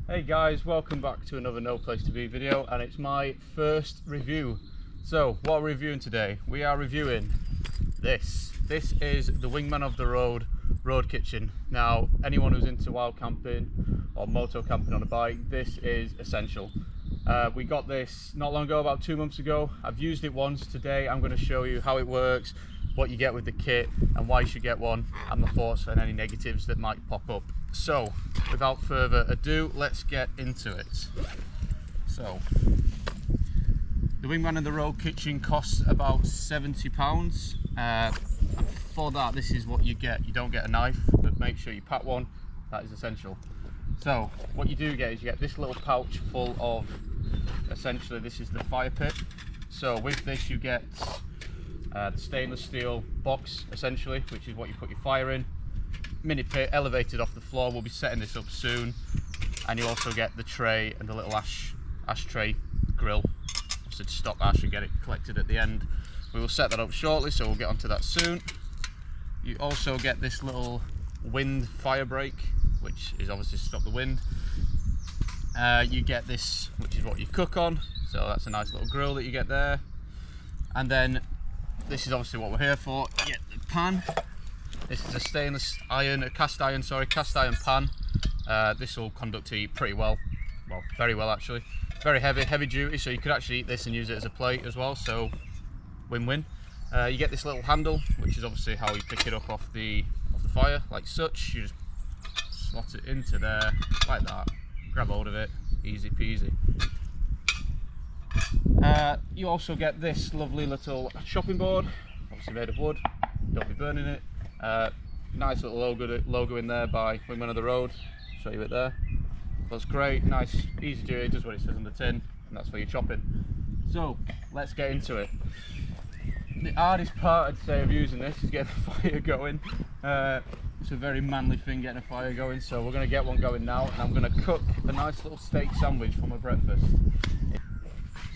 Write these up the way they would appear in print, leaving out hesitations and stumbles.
Hey guys, welcome back to another No Place to Be video, and it's my first review. So what are we reviewing today? We are reviewing this. This is the Wingman of the road kitchen. Now, anyone who's into wild camping or moto camping on a bike, this is essential. We got this not long ago, about 2 months ago. I've used it once. Today I'm going to show you how it works, what you get with the kit and why you should get one, and my thoughts and any negatives that might pop up. So without further ado, let's get into it. So the Wingman in the road kitchen costs about £70. For that, this is what you get. You don't get a knife, but make sure you pack one. That is essential. So what you do get is you get this little pouch full of, essentially this is the fire pit. So with this you get the stainless steel box, essentially, which is what you put your fire in. Mini pit elevated off the floor. We'll be setting this up soon. And you also get the tray and the little ashtray grill, so to stop ash and get it collected at the end. We will set that up shortly, so we'll get onto that soon. You also get this little wind fire break, which is obviously to stop the wind. You get this, which is what you cook on, so that's a nice little grill that you get there. And then this is obviously what we're here for. You get the pan. This is a cast iron pan. This will conduct heat pretty well, very well actually. Very heavy duty, so you could actually eat this and use it as a plate as well, so win-win. You get this little handle, which is obviously how you pick it up off the fire, like such. You just slot it into there, like that, grab hold of it, easy peasy. You also get this lovely little chopping board, obviously made of wood, don't be burning it. Nice little logo in there by Wingman of the Road, show you it there. That's great, nice, easy to do, it does what it says on the tin, and that's for your chopping. So let's get into it. The hardest part, I'd say, of using this is getting the fire going. It's a very manly thing, getting a fire going, so we're going to get one going now, and I'm going to cook a nice little steak sandwich for my breakfast.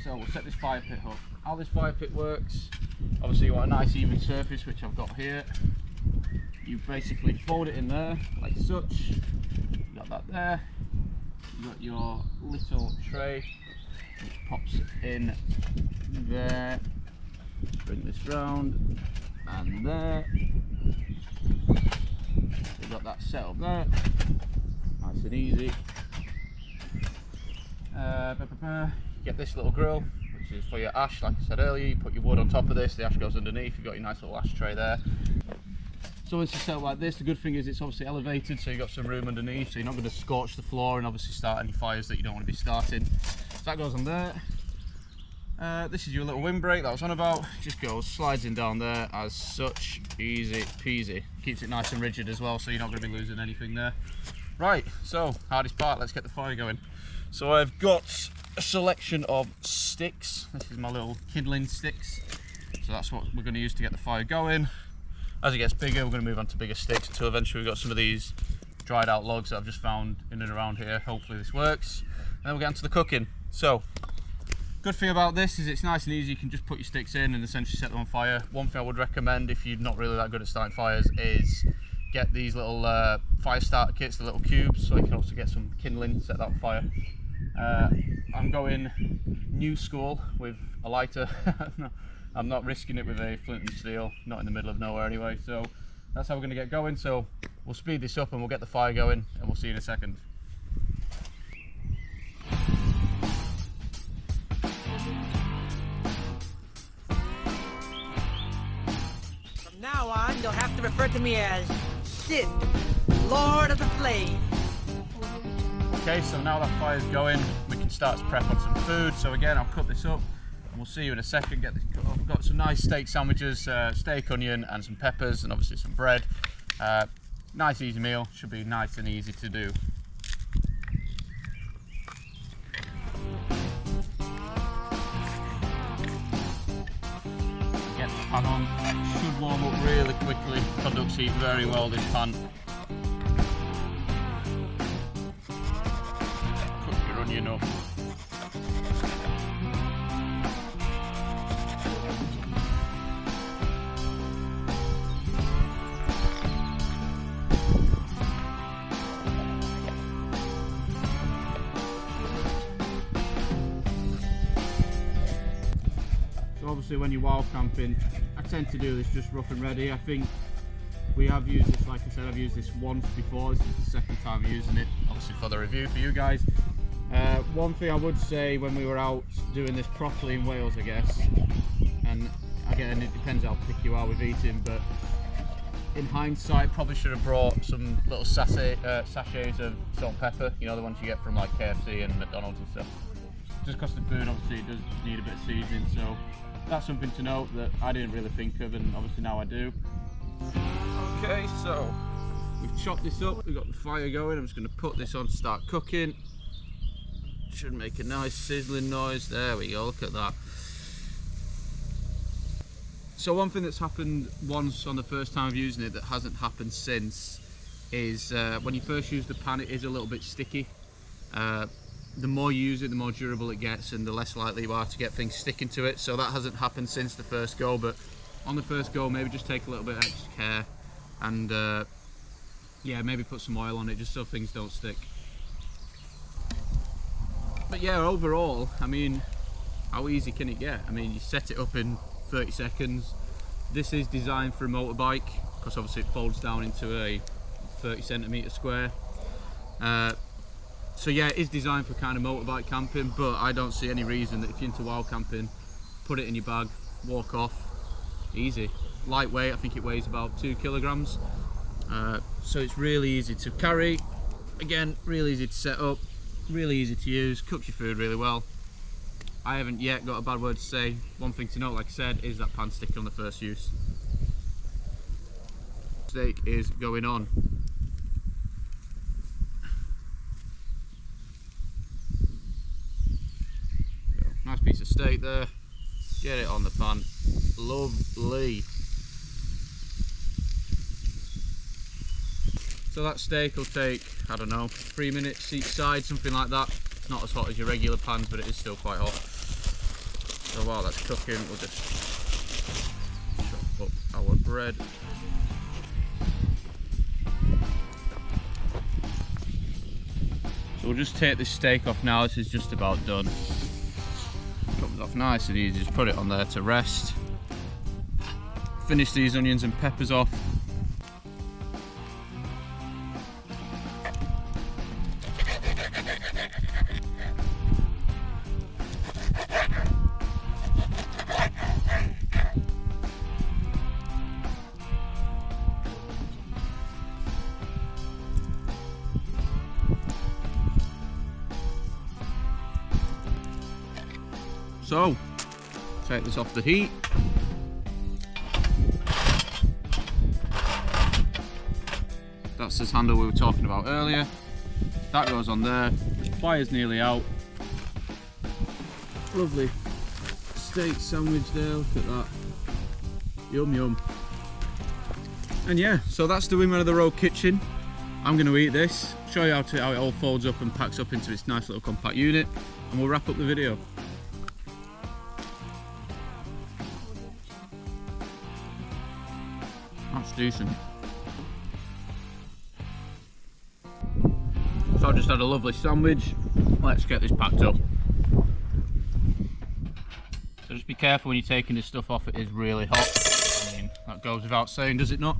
So we'll set this fire pit up. How this fire pit works, obviously you want a nice even surface, which I've got here. You basically fold it in there like such. You got that there. You got your little tray which pops in there. Bring this round and there. You've got that set up there, nice and easy. You get this little grill, which is for your ash, like I said earlier. You put your wood on top of this, the ash goes underneath. You've got your nice little ashtray there. So once it's set up like this, the good thing is it's obviously elevated, so you've got some room underneath, so you're not going to scorch the floor and obviously start any fires that you don't want to be starting. So that goes on there. This is your little windbreak that I was on about. Just goes, slides in down there as such, easy peasy. Keeps it nice and rigid as well, so you're not going to be losing anything there. Right, so hardest part, let's get the fire going. So I've got a selection of sticks. This is my little kindling sticks. So that's what we're going to use to get the fire going. As it gets bigger, we're going to move on to bigger sticks until eventually we've got some of these dried out logs that I've just found in and around here. Hopefully this works. And then we'll get into the cooking. So, good thing about this is it's nice and easy. You can just put your sticks in and essentially set them on fire. One thing I would recommend if you're not really that good at starting fires is get these little fire starter kits, the little cubes, so you can also get some kindling, set that on fire. I'm going new school with a lighter. I'm not risking it with a flint and steel, not in the middle of nowhere anyway, so that's how we're going to get going. So we'll speed this up and we'll get the fire going, and we'll see you in a second. From now on, you'll have to refer to me as Sid, Lord of the Flame. Okay, so now that fire's going, we can start to prep on some food. So again, I'll cut this up and we'll see you in a second. Get this cut up. We've got some nice steak sandwiches, steak, onion and some peppers, and obviously some bread. Nice easy meal, should be nice and easy to do. Get the pan on, should warm up really quickly, conducts heat very well, this pan. Cook your onion up. obviously when you're wild camping, I tend to do this just rough and ready. I think we have used this, like I said, I've used this once before. This is the second time using it, obviously for the review for you guys. One thing I would say when we were out doing this properly in Wales, I guess, and again it depends how picky you are with eating, but in hindsight probably should have brought some little sachets of salt and pepper, you know, the ones you get from like KFC and McDonald's and stuff. Just because the food obviously it does need a bit of seasoning, so that's something to note that I didn't really think of, and obviously now I do. Okay, so we've chopped this up, we've got the fire going. I'm just going to put this on to start cooking. Should make a nice sizzling noise. There we go, look at that. So one thing that's happened once on the first time of using it that hasn't happened since is when you first use the pan, it is a little bit sticky. The more you use it, the more durable it gets and the less likely you are to get things sticking to it. So that hasn't happened since the first go, but on the first go maybe just take a little bit of extra care and yeah, maybe put some oil on it just so things don't stick. But yeah, overall, I mean, how easy can it get? I mean, you set it up in 30 seconds. This is designed for a motorbike because obviously it folds down into a 30 centimetre square. So yeah, it is designed for kind of motorbike camping, but I don't see any reason that if you're into wild camping, put it in your bag, walk off, easy. Lightweight, I think it weighs about 2 kilograms. So it's really easy to carry. Again, really easy to set up, really easy to use, cooks your food really well. I haven't yet got a bad word to say. One thing to note, like I said, is that pan sticker on the first use. Steak is going on. Nice piece of steak there. Get it on the pan. Lovely. So that steak will take, I don't know, 3 minutes each side, something like that. It's not as hot as your regular pans, but it is still quite hot. So while that's cooking, we'll just chop up our bread. So we'll just take this steak off now. This is just about done. Comes off nice and easy, just put it on there to rest. Finish these onions and peppers off. So, take this off the heat. That's this handle we were talking about earlier. That goes on there. Fire's nearly out. Lovely steak sandwich there, look at that. Yum yum. And yeah, so that's the Wingman of the Road kitchen. I'm going to eat this, show you how it all folds up and packs up into its nice little compact unit, and we'll wrap up the video. That's decent. So I just had a lovely sandwich. Let's get this packed up. So just be careful when you're taking this stuff off, it is really hot. I mean, that goes without saying, does it not?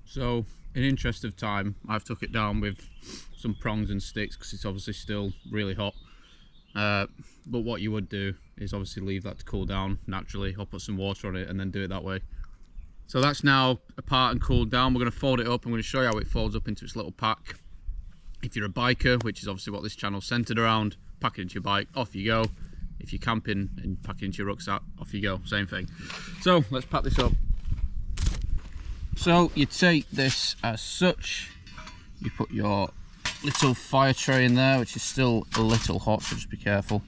So, in interest of time, I've took it down with some prongs and sticks because it's obviously still really hot. But what you would do is obviously leave that to cool down naturally. I'll put some water on it and then do it that way. So that's now apart and cooled down. We're going to fold it up. I'm going to show you how it folds up into its little pack. If you're a biker, which is obviously what this channel's centered around, pack it into your bike, off you go. If you're camping and pack it into your rucksack, off you go, same thing. So let's pack this up. So you take this as such, you put your little fire tray in there, which is still a little hot, so just be careful.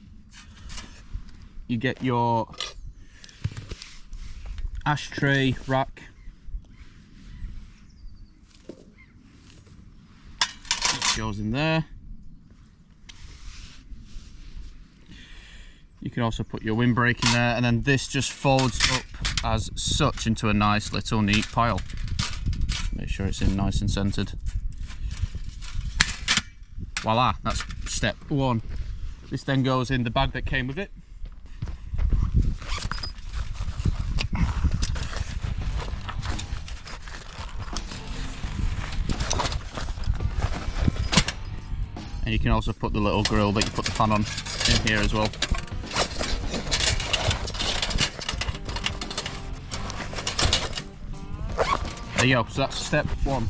You get your ashtray rack. It goes in there. You can also put your windbreak in there, and then this just folds up as such into a nice little neat pile. Make sure it's in nice and centered. Voila, that's step one. This then goes in the bag that came with it. And you can also put the little grill that you put the pan on in here as well. There you go, so that's step one.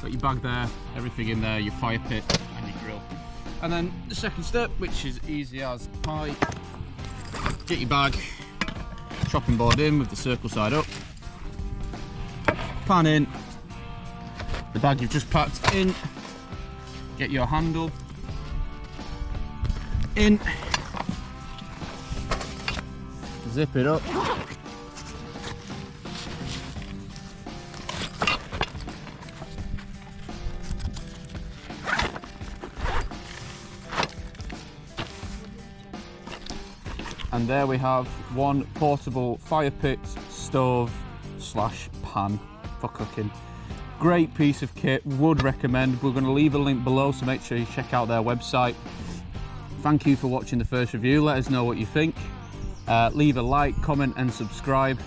Got your bag there, everything in there, your fire pit and your grill. And then the second step, which is easy as pie, get your bag, chopping board in with the circle side up, pan in, the bag you've just packed in, get your handle in, zip it up, and there we have one portable fire pit, stove slash pan for cooking. Great piece of kit, would recommend. We're going to leave a link below, so make sure you check out their website. Thank you for watching the first review. Let us know what you think. Leave a like, comment and subscribe.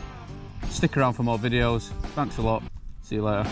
Stick around for more videos. Thanks a lot. See you later.